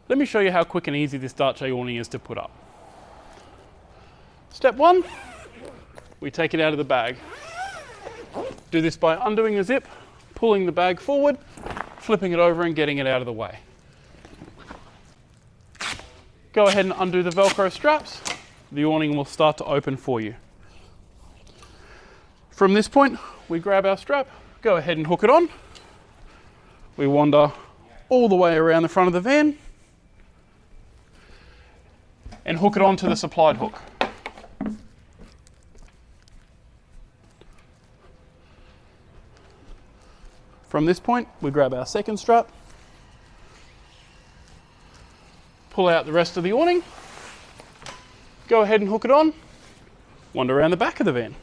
Let me show you how quick and easy this Darche awning is to put up. Step one, we take it out of the bag. Do this by undoing a zip, pulling the bag forward, flipping it over and getting it out of the way. Go ahead and undo the Velcro straps. The awning will start to open for you. From this point, we grab our strap, go ahead and hook it on. We wander all the way around the front of the van and hook it onto the supplied hook. From this point, we grab our second strap, pull out the rest of the awning, go ahead and hook it on, wander around the back of the van.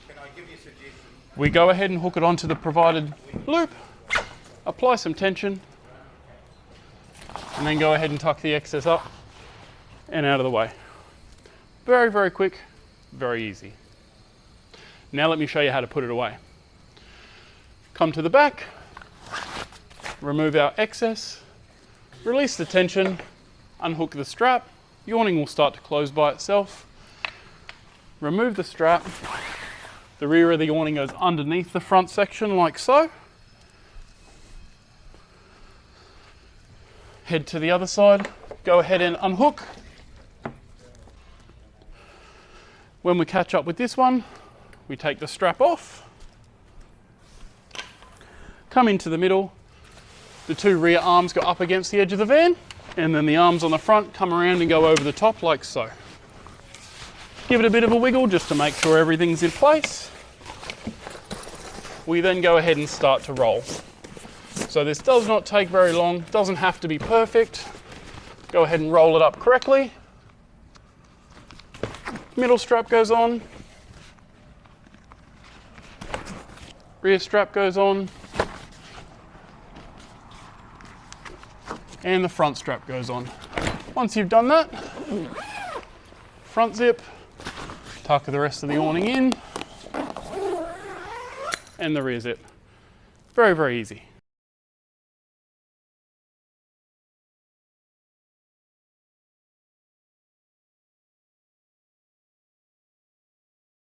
Can I give you a suggestion? We go ahead and hook it onto the provided loop, apply some tension, and then go ahead and tuck the excess up and out of the way. Very, very quick, very easy. Now let me show you how to put it away. Come to the back, remove our excess, release the tension, unhook the strap. The awning will start to close by itself. Remove the strap. The rear of the awning goes underneath the front section like so. Head to the other side, go ahead and unhook. When we catch up with this one, we take the strap off, come into the middle. The two rear arms go up against the edge of the van, and then the arms on the front come around and go over the top like so. Give it a bit of a wiggle just to make sure everything's in place. We then go ahead and start to roll. So this does not take very long, doesn't have to be perfect. Go ahead and roll it up correctly. Middle strap goes on. Rear strap goes on. And the front strap goes on. Once you've done that, front zip, tuck the rest of the awning in, and the rear zip. Very, very easy.